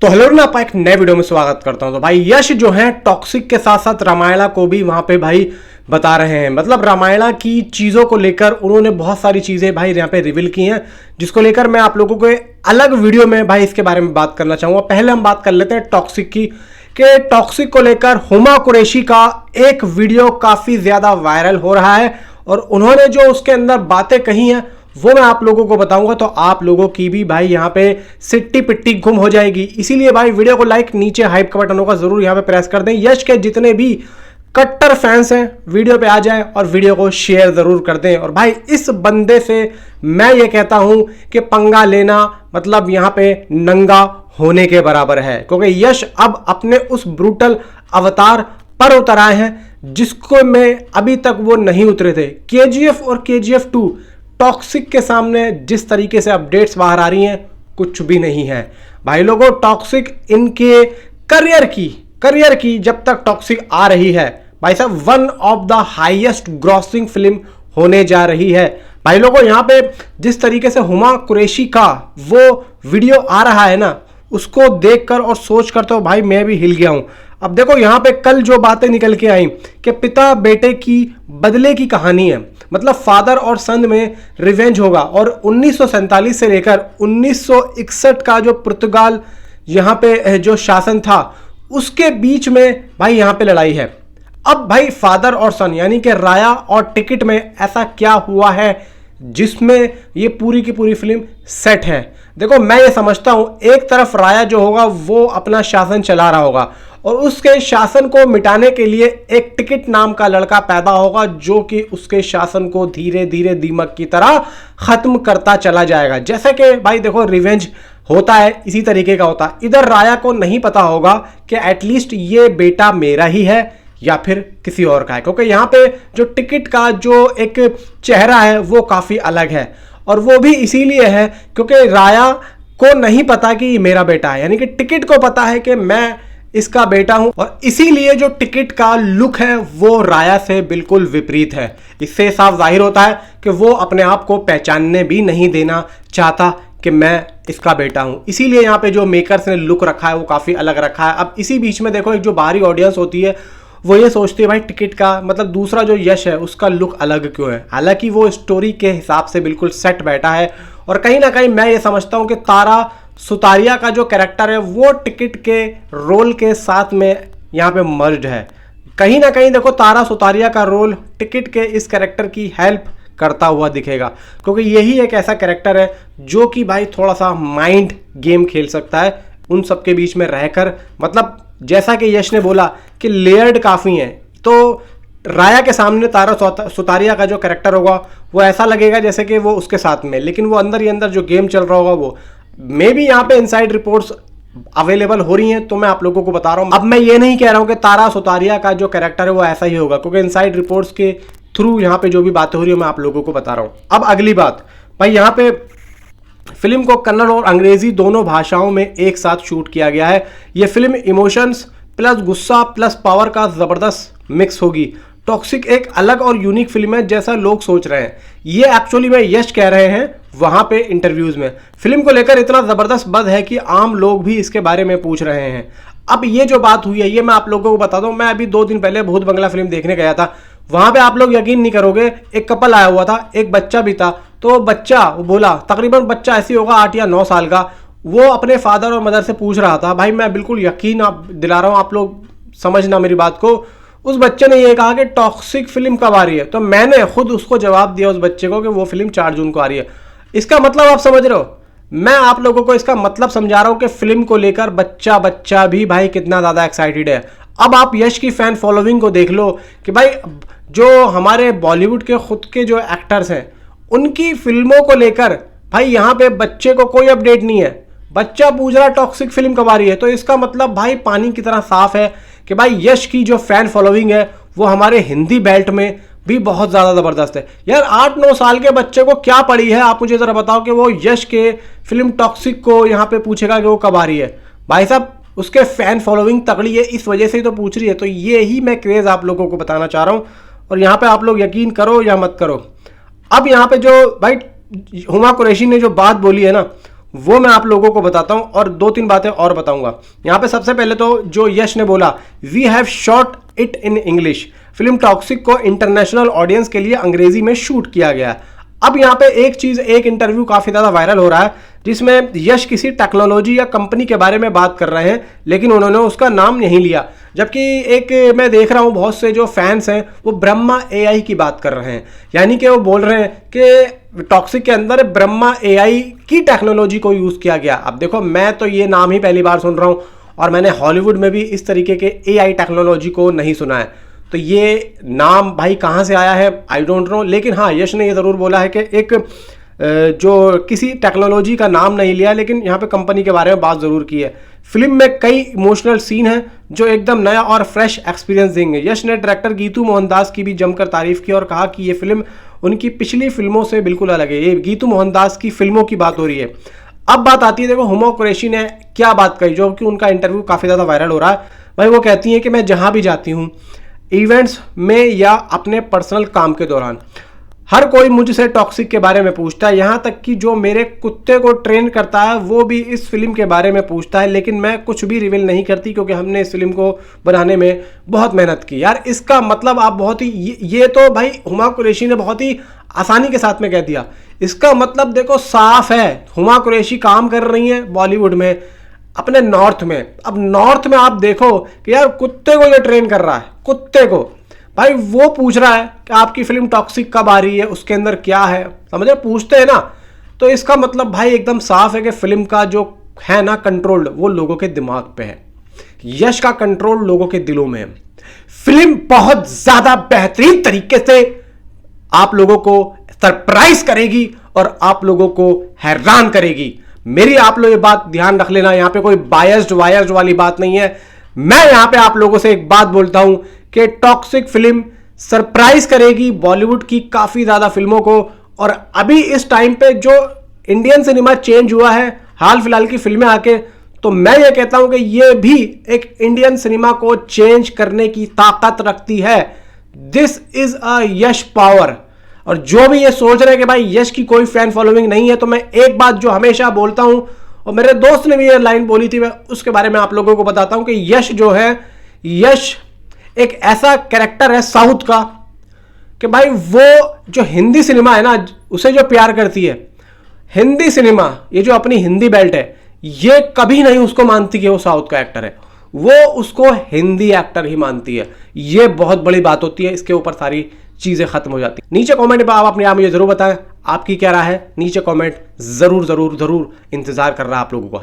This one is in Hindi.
तो हेलो ना, आप एक नए वीडियो में स्वागत करता हूं। तो भाई यश जो है टॉक्सिक के साथ साथ रामायणा को भी वहां पे भाई बता रहे हैं। मतलब रामायणा की चीज़ों को लेकर उन्होंने बहुत सारी चीज़ें भाई यहाँ पे रिवील की हैं, जिसको लेकर मैं आप लोगों को अलग वीडियो में भाई इसके बारे में बात करना चाहूँगा। पहले हम बात कर लेते हैं टॉक्सिक की, कि टॉक्सिक को लेकर हुमा कुरैशी का एक वीडियो काफ़ी ज़्यादा वायरल हो रहा है और उन्होंने जो उसके अंदर बातें कही हैं वो मैं आप लोगों को बताऊंगा। तो आप लोगों की भी भाई यहाँ पे सिट्टी पिट्टी गुम हो जाएगी। इसीलिए भाई वीडियो को लाइक, नीचे हाइप का बटन होगा जरूर यहाँ पे प्रेस कर दें। यश के जितने भी कट्टर फैंस हैं वीडियो पे आ जाएं और वीडियो को शेयर जरूर कर दें। और भाई इस बंदे से मैं ये कहता हूं कि पंगा लेना मतलब यहाँ पे नंगा होने के बराबर है, क्योंकि यश अब अपने उस ब्रूटल अवतार पर उतर आए हैं जिसको में अभी तक वो नहीं उतरे थे। केजीएफ और केजीएफ 2 टॉक्सिक के सामने जिस तरीके से अपडेट्स बाहर आ रही हैं कुछ भी नहीं है भाई लोगों। टॉक्सिक इनके करियर की जब तक टॉक्सिक आ रही है भाई साहब, one of the highest grossing film होने जा रही है भाई लोगों। यहाँ पे जिस तरीके से हुमा कुरैशी का वो वीडियो आ रहा है ना, उसको देखकर और सोचकर तो भाई मैं भी हिल गया हूं। अब देखो यहाँ पे कल जो बातें निकल के आई कि पिता बेटे की बदले की कहानी है, मतलब फादर और सन में रिवेंज होगा। और 1947 से लेकर 1961 का जो पुर्तगाल यहाँ पे जो शासन था उसके बीच में भाई यहाँ पे लड़ाई है। अब भाई फादर और सन यानी कि राया और टिकट में ऐसा क्या हुआ है जिसमें ये पूरी की पूरी फिल्म सेट है। देखो मैं ये समझता हूं, एक तरफ राया जो होगा वो अपना शासन चला रहा होगा और उसके शासन को मिटाने के लिए एक टिकट नाम का लड़का पैदा होगा जो कि उसके शासन को धीरे धीरे दीमक की तरह खत्म करता चला जाएगा। जैसे कि भाई देखो रिवेंज होता है इसी तरीके का होता है। इधर राया को नहीं पता होगा कि एटलीस्ट ये बेटा मेरा ही है या फिर किसी और का है, क्योंकि यहाँ पे जो टिकट का जो एक चेहरा है वो काफी अलग है। और वो भी इसीलिए है क्योंकि राया को नहीं पता कि ये मेरा बेटा है, यानी कि टिकट को पता है कि मैं इसका बेटा हूं और इसीलिए जो टिकट का लुक है वो राया से बिल्कुल विपरीत है। इससे साफ जाहिर होता है कि वो अपने आप को पहचानने भी नहीं देना चाहता कि मैं इसका बेटा हूं। इसीलिए यहाँ पे जो मेकर्स ने लुक रखा है वो काफी अलग रखा है। अब इसी बीच में देखो एक जो बाहरी ऑडियंस होती है वो ये सोचती है भाई टिकट का मतलब दूसरा जो यश है उसका लुक अलग क्यों है, हालांकि वो स्टोरी के हिसाब से बिल्कुल सेट बैठा है। और कहीं ना कहीं मैं ये समझता हूं कि तारा सुतारिया का जो कैरेक्टर है वो टिकट के रोल के साथ में यहाँ पे मर्ज है। कहीं ना कहीं देखो तारा सुतारिया का रोल टिकट के इस कैरेक्टर की हेल्प करता हुआ दिखेगा, क्योंकि यही एक ऐसा कैरेक्टर है जो कि भाई थोड़ा सा माइंड गेम खेल सकता है उन सबके बीच में रहकर। मतलब जैसा कि यश ने बोला कि लेयर्ड काफ़ी हैं, तो राया के सामने तारा सुतारिया का जो कैरेक्टर होगा वो ऐसा लगेगा जैसे कि वो उसके साथ में, लेकिन वो अंदर ही अंदर जो गेम चल रहा होगा वो मे भी यहाँ पे इनसाइड रिपोर्ट्स अवेलेबल हो रही हैं तो मैं आप लोगों को बता रहा हूँ। अब मैं ये नहीं कह रहा हूँ कि तारा सुतारिया का जो कैरेक्टर है वो ऐसा ही होगा, क्योंकि इनसाइड रिपोर्ट्स के थ्रू यहाँ पे जो भी बातें हो रही है मैं आप लोगों को बता रहा हूँ। अब अगली बात भाई, यहाँ पे फिल्म को कन्नड़ और अंग्रेजी दोनों भाषाओं में एक साथ शूट किया गया है। ये फिल्म इमोशंस प्लस गुस्सा प्लस पावर का जबरदस्त मिक्स होगी। टॉक्सिक एक अलग और यूनिक फिल्म है जैसा लोग सोच रहे हैं, ये एक्चुअली में यश कह रहे हैं वहां पे इंटरव्यूज में। फिल्म को लेकर इतना जबरदस्त बज़ है कि आम लोग भी इसके बारे में पूछ रहे हैं। अब ये जो बात हुई है ये मैं आप लोगों को बता दूं, मैं अभी 2 दिन पहले भूत बंगला फिल्म देखने गया था। वहां पे आप लोग यकीन नहीं करोगे, एक कपल आया हुआ था, एक बच्चा भी था। तो बच्चा वो बोला, तकरीबन बच्चा ऐसी होगा 8 या 9 साल का, वो अपने फादर और मदर से पूछ रहा था। भाई मैं बिल्कुल यकीन दिला रहा हूं, आप लोग समझना मेरी बात को। उस बच्चे ने ये कहा कि टॉक्सिक फिल्म कब आ रही है, तो मैंने खुद उसको जवाब दिया उस बच्चे को कि वो फिल्म 4 जून को आ रही है। इसका मतलब आप समझ रहे हो, मैं आप लोगों को इसका मतलब समझा रहा हूं कि फिल्म को लेकर बच्चा भी भाई कितना ज्यादा एक्साइटेड है। अब आप यश की फैन फॉलोइंग को देख लो कि भाई जो हमारे बॉलीवुड के खुद के जो एक्टर्स हैं उनकी फिल्मों को लेकर भाई यहाँ पे बच्चे को कोई अपडेट नहीं है। बच्चा पूछ रहा टॉक्सिक फिल्म कब आ रही है, तो इसका मतलब भाई पानी की तरह साफ है कि भाई यश की जो फैन फॉलोइंग है वो हमारे हिंदी बेल्ट में भी बहुत ज़्यादा ज़बरदस्त है। यार 8-9 साल के बच्चे को क्या पड़ी है, आप मुझे ज़रा बताओ कि वो यश के फिल्म टॉक्सिक को यहाँ पे पूछेगा कि वो कब आ रही है। भाई साहब उसके फैन फॉलोइंग तगड़ी है, इस वजह से ही तो पूछ रही है। तो ये ही मैं क्रेज़ आप लोगों को बताना चाह रहा हूँ और यहाँ पे आप लोग यकीन करो या मत करो। अब यहाँ पे जो भाई हुमा कुरैशी ने जो बात बोली है ना, वो मैं आप लोगों को बताता हूं और 2-3 बातें और बताऊंगा। यहां पे सबसे पहले तो जो यश ने बोला, we have shot it in English, film Toxic को इंटरनेशनल ऑडियंस के लिए अंग्रेजी में शूट किया गया। अब यहाँ पे एक इंटरव्यू काफी ज्यादा वायरल हो रहा है जिसमें यश किसी टेक्नोलॉजी या कंपनी के बारे में बात कर रहे हैं, लेकिन उन्होंने उसका नाम नहीं लिया। जबकि एक मैं देख रहा हूँ बहुत से जो फैंस हैं वो ब्रह्मा एआई की बात कर रहे हैं, यानी कि वो बोल रहे हैं कि टॉक्सिक के अंदर ब्रह्मा एआई की टेक्नोलॉजी को यूज किया गया। अब देखो, मैं तो ये नाम ही पहली बार सुन रहा हूँ और मैंने हॉलीवुड में भी इस तरीके के एआई टेक्नोलॉजी को नहीं सुना है, तो ये नाम भाई कहाँ से आया है आई डोंट नो। लेकिन हाँ, यश ने ये ज़रूर बोला है कि एक जो किसी टेक्नोलॉजी का नाम नहीं लिया, लेकिन यहाँ पे कंपनी के बारे में बात ज़रूर की है। फिल्म में कई इमोशनल सीन हैं जो एकदम नया और फ्रेश एक्सपीरियंस देंगे। यश ने डायरेक्टर गीतू मोहनदास की भी जमकर तारीफ की और कहा कि ये फिल्म उनकी पिछली फिल्मों से बिल्कुल अलग है। ये गीतू मोहनदास की फिल्मों की बात हो रही है। अब बात आती है, देखो हुमा कुरैशी ने क्या बात कही, जो कि उनका इंटरव्यू काफ़ी ज़्यादा वायरल हो रहा है। भाई वो कहती हैं कि मैं जहाँ भी जाती हूँ, इवेंट्स में या अपने पर्सनल काम के दौरान, हर कोई मुझसे टॉक्सिक के बारे में पूछता है, यहाँ तक कि जो मेरे कुत्ते को ट्रेन करता है वो भी इस फिल्म के बारे में पूछता है, लेकिन मैं कुछ भी रिवील नहीं करती क्योंकि हमने इस फिल्म को बनाने में बहुत मेहनत की। यार इसका मतलब आप बहुत ही ये तो भाई हुमा कुरैशी ने बहुत ही आसानी के साथ में कह दिया। इसका मतलब देखो साफ है, हुमा कुरैशी काम कर रही हैं बॉलीवुड में अपने नॉर्थ में। अब नॉर्थ में आप देखो कि यार कुत्ते को ये ट्रेन कर रहा है, कुत्ते को भाई वो पूछ रहा है कि आपकी फिल्म टॉक्सिक कब आ रही है, उसके अंदर क्या है, समझे, पूछते हैं ना। तो इसका मतलब भाई एकदम साफ है कि फिल्म का जो है ना कंट्रोल, वो लोगों के दिमाग पे है। यश का कंट्रोल लोगों के दिलों में है। फिल्म बहुत ज्यादा बेहतरीन तरीके से आप लोगों को सरप्राइज करेगी और आप लोगों को हैरान करेगी। मेरी आप लोग ये बात ध्यान रख लेना, यहां पे कोई बायस्ड वायर्ड वाली बात नहीं है। मैं यहां पे आप लोगों से एक बात बोलता हूं कि टॉक्सिक फिल्म सरप्राइज करेगी बॉलीवुड की काफी ज्यादा फिल्मों को। और अभी इस टाइम पे जो इंडियन सिनेमा चेंज हुआ है हाल फिलहाल की फिल्में आके, तो मैं ये कहता हूं कि ये भी एक इंडियन सिनेमा को चेंज करने की ताकत रखती है। This is a Yash power. और जो भी ये सोच रहे हैं कि भाई यश की कोई फैन फॉलोइंग नहीं है, तो मैं एक बात जो हमेशा बोलता हूं, और मेरे दोस्त ने भी ये लाइन बोली थी, मैं उसके बारे में आप लोगों को बताता हूं कि यश जो है, यश एक ऐसा कैरेक्टर है साउथ का कि भाई वो जो हिंदी सिनेमा है ना, उसे जो प्यार करती है हिंदी सिनेमा, ये जो अपनी हिंदी बेल्ट है, ये कभी नहीं उसको मानती कि वो साउथ का एक्टर है, वो उसको हिंदी एक्टर ही मानती है। ये बहुत बड़ी बात होती है, इसके ऊपर सारी चीजें खत्म हो जाती है। नीचे कमेंट में आप अपने आप मुझे जरूर बताएं आपकी क्या राय है, नीचे कमेंट जरूर जरूर जरूर इंतजार कर रहा है आप लोगों को।